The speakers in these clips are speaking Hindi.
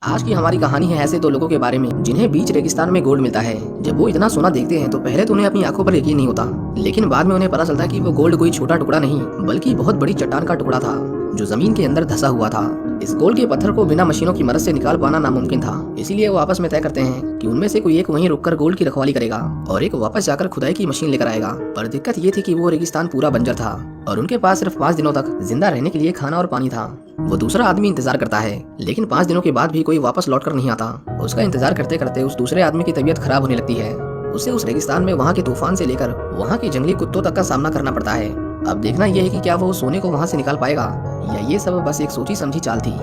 आज की हमारी कहानी है ऐसे दो लोगों के बारे में जिन्हें बीच रेगिस्तान में गोल्ड मिलता है। जब वो इतना सोना देखते हैं तो पहले तो उन्हें अपनी आंखों पर यकीन नहीं होता, लेकिन बाद में उन्हें पता चलता है कि वो गोल्ड कोई छोटा टुकड़ा नहीं बल्कि बहुत बड़ी चट्टान का टुकड़ा था जो जमीन के अंदर धंसा हुआ था। इस गोल्ड के पत्थर को बिना मशीनों की मदद से निकाल पाना नामुमकिन था, इसीलिए वो आपस में तय करते हैं कि उनमें से कोई एक वहीं रुककर गोल्ड की रखवाली करेगा और एक वापस जाकर खुदाई की मशीन लेकर आएगा। पर दिक्कत ये थी कि वो रेगिस्तान पूरा बंजर था और उनके पास सिर्फ 5 दिनों तक जिंदा रहने के लिए खाना और पानी था। वो दूसरा आदमी इंतजार करता है, लेकिन 5 दिनों के बाद भी कोई वापस लौटकर नहीं आता। उसका इंतजार करते करते उस दूसरे आदमी की तबीयत खराब होने लगती है। उसे उस रेगिस्तान में वहाँ के तूफान से लेकर वहाँ के जंगली कुत्तों तक का सामना करना पड़ता है। अब देखना यह है कि क्या वो सोने को वहाँ से निकाल पाएगा या ये सब बस एक सोची समझी चाल थी।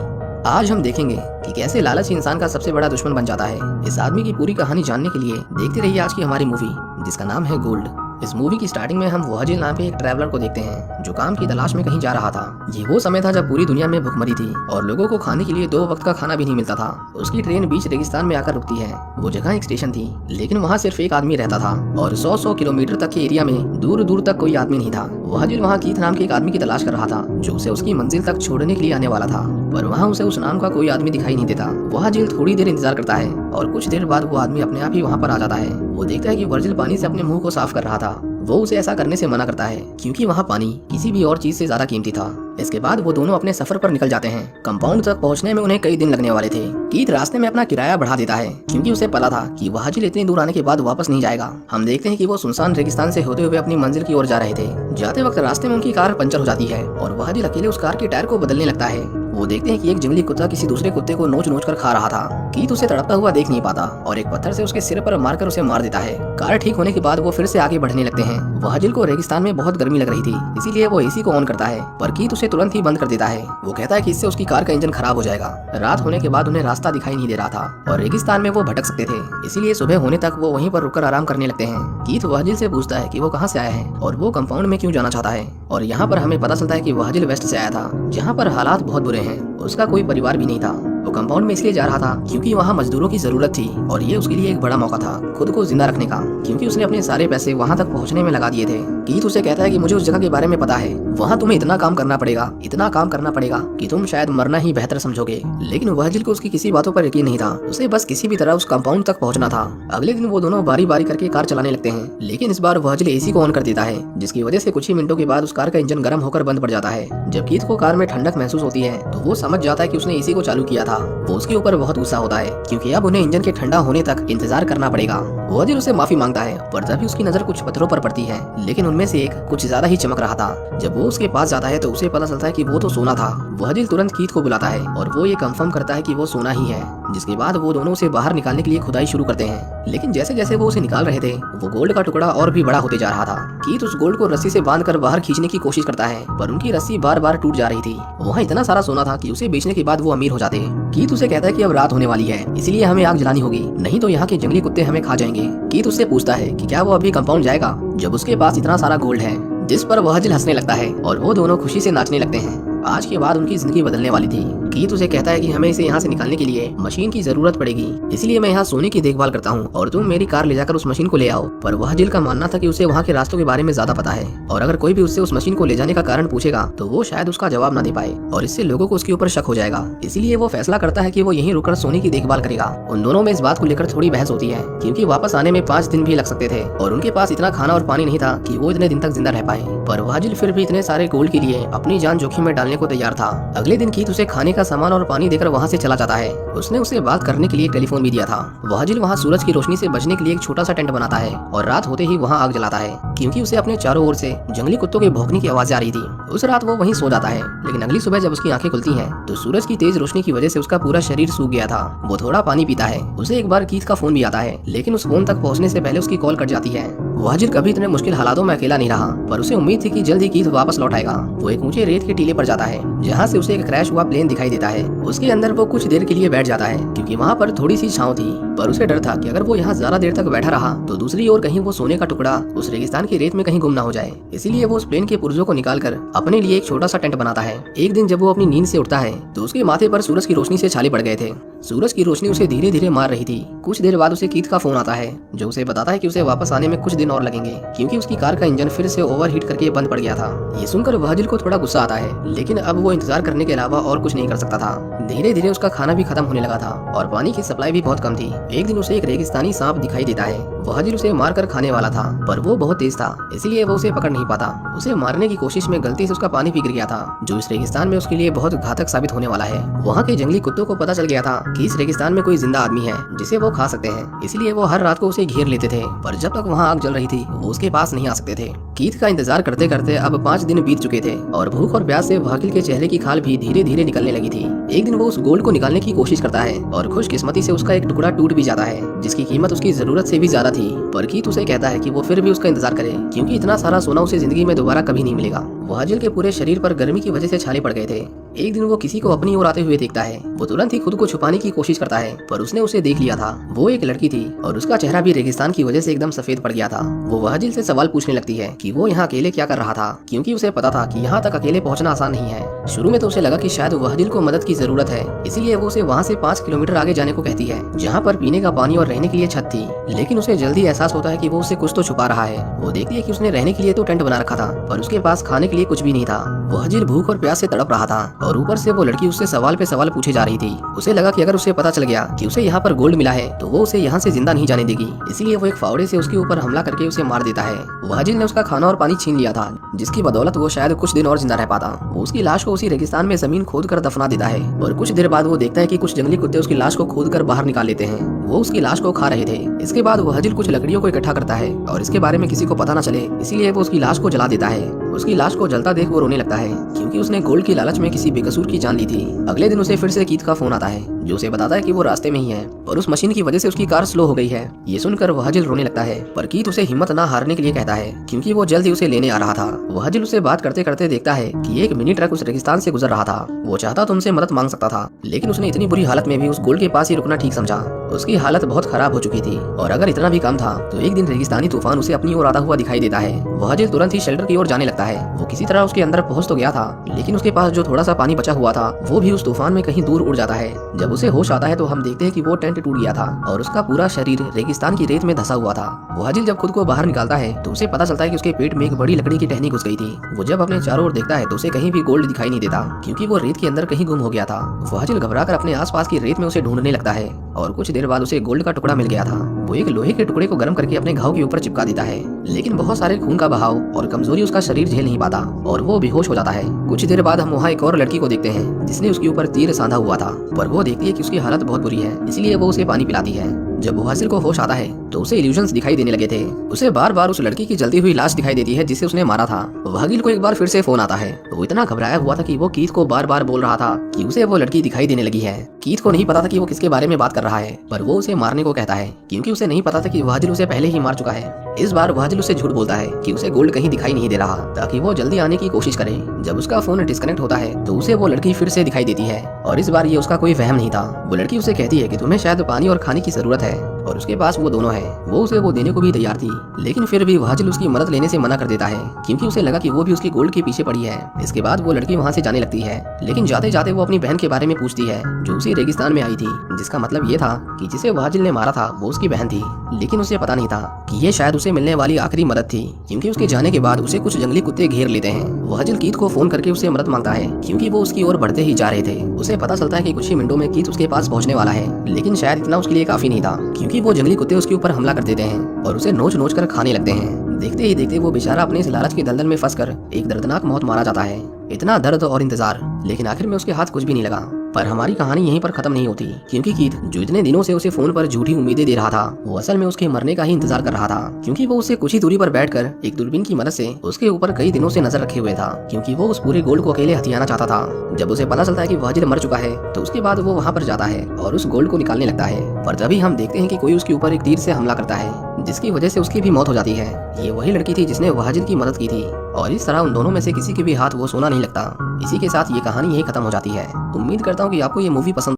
आज हम देखेंगे कि कैसे लालच इंसान का सबसे बड़ा दुश्मन बन जाता है। इस आदमी की पूरी कहानी जानने के लिए देखते रहिए आज की हमारी मूवी जिसका नाम है गोल्ड। इस मूवी की स्टार्टिंग में हम वहाजिल नाम के एक ट्रैवलर को देखते हैं जो काम की तलाश में कहीं जा रहा था। ये वो समय था जब पूरी दुनिया में भुखमरी थी और लोगों को खाने के लिए 2 वक्त का खाना भी नहीं मिलता था। उसकी ट्रेन बीच रेगिस्तान में आकर रुकती है। वो जगह एक स्टेशन थी, लेकिन वहाँ सिर्फ एक आदमी रहता था और 100 किलोमीटर तक के एरिया में दूर दूर तक कोई आदमी नहीं था। वहाजिल वहाँ कीथ नाम के एक आदमी की तलाश कर रहा था जो उसे उसकी मंजिल तक छोड़ने के लिए आने वाला था, पर वहाँ उसे उस नाम का कोई आदमी दिखाई नहीं देता। वहाजिल थोड़ी देर इंतजार करता है और कुछ देर बाद वो आदमी अपने आप ही वहाँ पर आ जाता है। वो देखता है कि वर्जिल पानी से अपने मुंह को साफ कर रहा था। वो उसे ऐसा करने से मना करता है क्योंकि वहाँ पानी किसी भी और चीज से ज्यादा कीमती था। इसके बाद वो दोनों अपने सफर पर निकल जाते हैं। कंपाउंड तक पहुँचने में उन्हें कई दिन लगने वाले थे। कीथ रास्ते में अपना किराया बढ़ा देता है क्योंकि उसे पता था कि वहाजिल इतनी दूर आने के बाद वापस नहीं जाएगा। हम देखते हैं कि वो सुनसान रेगिस्तान से होते हुए अपनी मंजिल की ओर जा रहे थे। जाते वक्त रास्ते में उनकी कार पंचर हो जाती है और वहाजिल अकेले उस कार के टायर को बदलने लगता है। वो देखते हैं कि एक जंगली कुत्ता किसी दूसरे कुत्ते को नोच नोच कर खा रहा था। कीथ उसे तड़पता हुआ देख नहीं पाता और एक पत्थर से उसके सिर पर मारकर उसे मार देता है। कार ठीक होने के बाद वो फिर से आगे बढ़ने लगते हैं। वहाजिल को रेगिस्तान में बहुत गर्मी लग रही थी, इसीलिए वो एसी को ऑन करता है, पर कीथ उसे तुरंत ही बंद कर देता है। वो कहता है कि इससे उसकी कार का इंजन खराब हो जाएगा। रात होने के बाद उन्हें रास्ता दिखाई नहीं दे रहा था और रेगिस्तान में वो भटक सकते थे, इसीलिए सुबह होने तक वो वहीं पर रुककर आराम करने लगते हैं। कीथ वहाजिल से पूछता है कि वो कहाँ से आया है और वो कंपाउंड में क्यों जाना चाहता है, और यहाँ पर हमें पता चलता है कि वहाजिल वेस्ट से आया था जहाँ पर हालात बहुत बुरे हैं। उसका कोई परिवार भी नहीं था। वो कंपाउंड में इसलिए जा रहा था क्योंकि वहाँ मजदूरों की जरूरत थी और ये उसके लिए एक बड़ा मौका था खुद को जिंदा रखने का, क्योंकि उसने अपने सारे पैसे वहाँ तक पहुँचने में लगा दिए थे। कीथ उसे कहता है कि मुझे उस जगह के बारे में पता है, वहाँ तुम्हें इतना काम करना पड़ेगा कि तुम शायद मरना ही बेहतर समझोगे। लेकिन वहाजिल को उसकी किसी बातों पर यकीन नहीं था। उसे बस किसी भी तरह उस कंपाउंड तक पहुँचना था। अगले दिन वो दोनों बारी बारी करके कार चलाने लगते हैं, लेकिन इस बार वहाजिल एसी को ऑन कर देता है, जिसकी वजह से कुछ ही मिनटों के बाद उस कार का इंजन गर्म होकर बंद पड़ जाता है। जब कीथ को कार में ठंडक महसूस होती है तो वो समझ जाता है कि उसने एसी को चालू किया था। वो उसके ऊपर बहुत गुस्सा होता है क्योंकि अब उन्हें इंजन के ठंडा होने तक इंतजार करना पड़ेगा। वहाजिल उसे माफी मांगता है, पर तभी उसकी नजर कुछ पत्थरों पर पड़ती है, लेकिन उनमें से एक कुछ ज्यादा ही चमक रहा था। जब वो उसके पास जाता है तो उसे पता चलता है कि वो तो सोना था। वहाजिल तुरंत कीथ को बुलाता है और वो ये कंफर्म करता है कि वो सोना ही है, जिसके बाद वो दोनों उसे बाहर निकालने के लिए खुदाई शुरू करते हैं। लेकिन जैसे जैसे वो उसे निकाल रहे थे वो गोल्ड का टुकड़ा और भी बड़ा होते जा रहा था। कीथ उस गोल्ड को रस्सी से बांधकर बाहर खींचने की कोशिश करता है, पर उनकी रस्सी बार बार टूट जा रही थी। वहाँ इतना सारा सोना था कि उसे बेचने के बाद वो अमीर हो जाते। कीथ उसे कहता है कि अब रात होने वाली है, इसलिए हमें आग जलानी होगी, नहीं तो यहाँ के जंगली कुत्ते हमें खा जाएंगे। कीथ उससे पूछता है कि क्या वो अभी कंपाउंड जाएगा जब उसके पास इतना सारा गोल्ड है, जिस पर वहाजिल हंसने लगता है और वो दोनों खुशी से नाचने लगते हैं। आज के बाद उनकी जिंदगी बदलने वाली थी। कीथ उसे कहता है कि हमें इसे यहाँ से निकालने के लिए मशीन की जरूरत पड़ेगी, इसलिए मैं यहाँ सोने की देखभाल करता हूँ और तुम मेरी कार ले जाकर उस मशीन को ले आओ। पर वहाजिल का मानना था कि उसे वहाँ के रास्तों के बारे में ज्यादा पता है और अगर कोई भी उससे उस मशीन को ले जाने का कारण पूछेगा तो वो शायद उसका जवाब न दे पाए और इससे लोगों को उसके ऊपर शक हो जाएगा। इसीलिए वो फैसला करता है कि वो यहीं रुककर सोने की देखभाल करेगा। उन दोनों में इस बात को लेकर थोड़ी बहस होती है क्योंकि वापस आने में 5 दिन भी लग सकते थे और उनके पास इतना खाना और पानी नहीं था कि वो इतने दिन तक जिंदा रह पाए। पर वहाजिल फिर भी इतने सारे गोल्ड के लिए अपनी जान जोखिम में डालने को तैयार था। अगले दिन कीथ उसे खाने का सामान और पानी देकर वहाँ से चला जाता है। उसने उसे बात करने के लिए टेलीफोन भी दिया था। वहाजिल वहाँ सूरज की रोशनी से बचने के लिए एक छोटा सा टेंट बनाता है और रात होते ही वहाँ आग जलाता है क्योंकि उसे अपने चारों ओर से जंगली कुत्तों के भौंकने की आवाज आ रही थी। उस रात वो वहीं सो जाता है, लेकिन अगली सुबह जब उसकी आंखें खुलती हैं तो सूरज की तेज रोशनी की वजह से उसका पूरा शरीर सूख गया था। वो थोड़ा पानी पीता है। उसे एक बार कीथ का फोन भी आता है, लेकिन उस फोन तक पहुँचने से पहले उसकी कॉल कट जाती है। वहाजिल कभी इतने मुश्किल हालातों में अकेला नहीं रहा, पर उसे उम्मीद थी कि जल्द ही कीथ वापस लौट आएगा। वो एक ऊंचे रेत के टीले पर जाता है जहाँ से उसे एक क्रैश हुआ प्लेन दिखाई देता है। उसके अंदर वो कुछ देर के लिए बैठ जाता है क्योंकि वहाँ पर थोड़ी सी छांव थी, पर उसे डर था कि अगर वो यहाँ ज्यादा देर तक बैठा रहा तो दूसरी ओर कहीं वो सोने का टुकड़ा उस रेगिस्तान की रेत में कहीं गुम ना हो जाए। इसीलिए वो उस प्लेन के पुर्जों को निकालकर अपने लिए एक छोटा सा टेंट बनाता है। एक दिन जब वो अपनी नींद से उठता है तो उसके माथे पर सूरज की रोशनी से छाले पड़ गए थे। सूरज की रोशनी उसे धीरे धीरे मार रही थी। कुछ देर बाद उसे कीथ का फोन आता है जो उसे बताता है कि उसे वापस आने में कुछ दिन और लगेंगे क्योंकि उसकी कार का इंजन फिर से ओवरहीट करके बंद पड़ गया था। ये सुनकर वहजिल को थोड़ा गुस्सा आता है, लेकिन अब वो इंतजार करने के अलावा और कुछ नहीं कर सकता था। धीरे धीरे उसका खाना भी खत्म होने लगा था और पानी की सप्लाई भी बहुत कम थी। एक दिन उसे एक रेगिस्तानी सांप दिखाई देता है। वहजिल उसे मारकर खाने वाला था, पर वो बहुत तेज था, इसलिए वो उसे पकड़ नहीं पाता। उसे मारने की कोशिश में गलती से उसका पानी पी गया था, जो इस रेगिस्तान में उसके लिए बहुत घातक साबित होने वाला है। वहाँ के जंगली कुत्तों को पता चल गया था कि इस रेगिस्तान में कोई जिंदा आदमी है जिसे वो खा सकते हैं, इसलिए वो हर रात को उसे घेर लेते थे। पर जब तक वहाँ आग जल रही थी वो उसके पास नहीं आ सकते थे। कीथ का इंतजार करते करते अब 5 दिन बीत चुके थे और भूख और प्यास से वहजिल के चेहरे की खाल भी धीरे धीरे निकलने लगी थी। एक दिन वो उस गोल्ड को निकालने की कोशिश करता है और खुशकिस्मती से उसका एक टुकड़ा टूट भी जाता है, जिसकी कीमत उसकी जरूरत से भी ज्यादा थी। पर कीथ उसे कहता है कि वो फिर भी उसका इंतजार करे क्योंकि इतना सारा सोना उसे जिंदगी में दोबारा कभी नहीं मिलेगा। वहजिल के पूरे शरीर पर गर्मी की वजह से छाले पड़ गए थे। एक दिन वो किसी को अपनी ओर आते हुए देखता है। वो तुरंत ही खुद को छुपाने की कोशिश करता है, पर उसने उसे देख लिया था। वो एक लड़की थी और उसका चेहरा भी रेगिस्तान की वजह से एकदम सफेद पड़ गया था। वो वहजिल से सवाल पूछने लगती है कि वो यहाँ अकेले क्या कर रहा था, क्योंकि उसे पता था कि यहाँ तक अकेले पहुँचना आसान नहीं है। शुरू में तो उसे लगा कि शायद वहजिल को मदद की जरूरत है, इसीलिए वो उसे वहाँ से 5 किलोमीटर आगे जाने को कहती है, जहाँ पर पीने का पानी और रहने के लिए छत थी। लेकिन उसे जल्दी एहसास होता है कि वो उससे कुछ तो छुपा रहा है। वो देखती है कि उसने रहने के लिए तो टेंट बना रखा था, पर उसके पास खाने के लिए कुछ भी नहीं था। वहजिल भूख और प्यास से तड़प रहा था और ऊपर से वो लड़की उससे सवाल पे सवाल पूछे जा रही थी। उसे लगा कि अगर उसे पता चल गया कि उसे यहाँ पर गोल्ड मिला है तो वो उसे यहाँ से जिंदा नहीं जाने देगी, इसलिए वो एक फावड़े से उसके ऊपर हमला करके उसे मार देता है। वहजिल ने उसका खाना और पानी छीन लिया था, जिसकी बदौलत वो शायद कुछ दिन और जिंदा रह पाता। वो उसकी लाश को उसी रेगिस्तान में जमीन खोद कर दफना देता है और कुछ देर बाद वो देखता है कि कुछ जंगली कुत्ते उसकी लाश को खोद कर बाहर निकाल लेते हैं। वो उसकी लाश को खा रहे थे। इसके बाद वहजिल कुछ लकड़ियों को इकट्ठा करता है और इसके बारे में किसी को पता न चले, इसलिए वो उसकी लाश को जला देता है। उसकी लाश को जलता देख वो रोने लगता है क्योंकि उसने गोल्ड की लालच में किसी बेकसूर की जान ली थी। अगले दिन उसे फिर से कीथ का फोन आता है जो उसे बताता है कि वो रास्ते में ही है और उस मशीन की वजह से उसकी कार स्लो हो गई है। ये सुनकर वहजिल रोने लगता है, पर कीथ उसे हिम्मत ना हारने के लिए कहता है क्योंकि वो जल्द ही उसे लेने आ रहा था। वहजिल उसे बात करते करते देखता है कि एक मिनी ट्रक उस रेगिस्तान से गुजर रहा था। वो चाहता तो उनसे मदद मांग सकता था, लेकिन उसने इतनी बुरी हालत में भी उस गोल्ड के पास ही रुकना ठीक समझा। उसकी हालत बहुत खराब हो चुकी थी और अगर इतना भी कम था तो एक दिन रेगिस्तानी तूफान उसे अपनी ओर आता हुआ दिखाई देता है। वहजिल तुरंत ही शेल्टर की ओर जाने लगता है। वो किसी तरह उसके अंदर पहुंच तो गया था, लेकिन उसके पास जो थोड़ा सा पानी बचा हुआ था वो भी उस तूफान में कहीं दूर उड़ जाता है। जब उसे होश आता है तो हम देखते हैं कि वो टेंट टूट गया था और उसका पूरा शरीर रेगिस्तान की रेत में धंसा हुआ था। वहजिल जब खुद को बाहर निकालता है तो उसे पता चलता है कि उसके पेट में एक बड़ी लकड़ी की टहनी घुस गई थी। वो जब अपने चारों ओर देखता है तो उसे कहीं भी गोल्ड दिखाई नहीं देता क्योंकि वो रेत के अंदर कहीं गुम हो गया था। वहजिल घबराकर अपने आसपास की रेत में उसे ढूंढने लगता है और कुछ देर बाद उसे गोल्ड का टुकड़ा मिल गया था। वो एक लोहे के टुकड़े को गर्म करके अपने घाव के ऊपर चिपका देता है, लेकिन बहुत सारे खून का बहाव और कमजोरी उसका शरीर झेल नहीं पाता और वो बेहोश हो जाता है। कुछ देर बाद हम वहाँ एक और लड़की को देखते हैं जिसने उसके ऊपर तीर सांधा हुआ था, पर वो देखती है कि उसकी हालत बहुत बुरी है, इसलिए वो उसे पानी पिलाती है। जब वहजिल को होश आता है तो उसे इल्यूजन्स दिखाई देने लगे थे। उसे बार बार उस लड़की की जलती हुई लाश दिखाई देती है जिसे उसने मारा था। वहजिल को एक बार फिर से फोन आता है। वो इतना घबराया हुआ था कि वो कीथ को बार बार बोल रहा था कि उसे वो लड़की दिखाई देने लगी है। कीथ को नहीं पता था कि वो किसके बारे में बात कर रहा है, पर वो उसे मारने को कहता है क्योंकि उसे नहीं पता था कि वहजिल उसे पहले ही मार चुका है। इस बार वहजिल उसे झूठ बोलता है कि उसे गोल्ड कहीं दिखाई नहीं दे रहा ताकि वो जल्दी आने की कोशिश करे। जब उसका फोन डिस्कनेक्ट होता है तो उसे वो लड़की फिर से दिखाई देती है और इस बार ये उसका कोई वहम नहीं था। वो लड़की उसे कहती है कि तुम्हें शायद पानी और खाने की जरूरत है और उसके पास वो दोनों है। वो उसे वो देने को भी तैयार थी, लेकिन फिर भी वहजिल उसकी मदद लेने से मना कर देता है क्योंकि उसे लगा कि वो भी उसकी गोल्ड के पीछे पड़ी है। इसके बाद वो लड़की वहाँ से जाने लगती है, लेकिन जाते जाते वो अपनी बहन के बारे में पूछती है जो उसी रेगिस्तान में आई थी, जिसका मतलब ये था कि जिसे वहजिल ने मारा था वो उसकी बहन थी। लेकिन उसे पता नहीं था कि ये शायद उसे मिलने वाली आखिरी मदद थी, क्योंकि उसके जाने के बाद उसे कुछ जंगली कुत्ते घेर लेते हैं। वहजिल कीथ को फोन करके उससे मदद मांगता है क्योंकि वो उसकी ओर बढ़ते ही जा रहे थे। उसे पता चलता है कि कुछ ही मिनटों में कीथ उसके पास पहुंचने वाला है, लेकिन शायद इतना उसके लिए काफी नहीं था क्योंकि वो जंगली कुत्ते उसके ऊपर हमला कर देते हैं और उसे नोच नोच कर खाने लगते हैं। देखते ही देखते वो बेचारा अपने इस लालच के दलदल में फंसकर एक दर्दनाक मौत मारा जाता है। इतना दर्द और इंतजार, लेकिन आखिर में उसके हाथ कुछ भी नहीं लगा। पर हमारी कहानी यहीं पर खत्म नहीं होती, क्योंकि कीथ जो इतने दिनों से उसे फोन पर झूठी उम्मीदें दे रहा था वो असल में उसके मरने का ही इंतजार कर रहा था, क्योंकि वो उससे कुछ ही दूरी पर बैठकर एक दूरबीन की मदद से उसके ऊपर कई दिनों से नजर रखे हुए था, क्योंकि वो उस पूरे गोल्ड को अकेले हथियाना चाहता था। जब उसे पता चलता है कि वहजिल मर चुका है तो उसके बाद वो वहाँ पर जाता है और उस गोल्ड को निकालने लगता है, पर तभी हम देखते हैं कि कोई उसके ऊपर एक तीर से हमला करता है जिसकी वजह से उसकी भी मौत हो जाती है। ये वही लड़की थी जिसने वहजिल की मदद की थी और इस तरह उन दोनों में से किसी के भी हाथ वो सोना नहीं लगता। इसी के साथ ये कहानी यही खत्म हो जाती है। उम्मीद करता हूँ कि आपको ये मूवी पसंद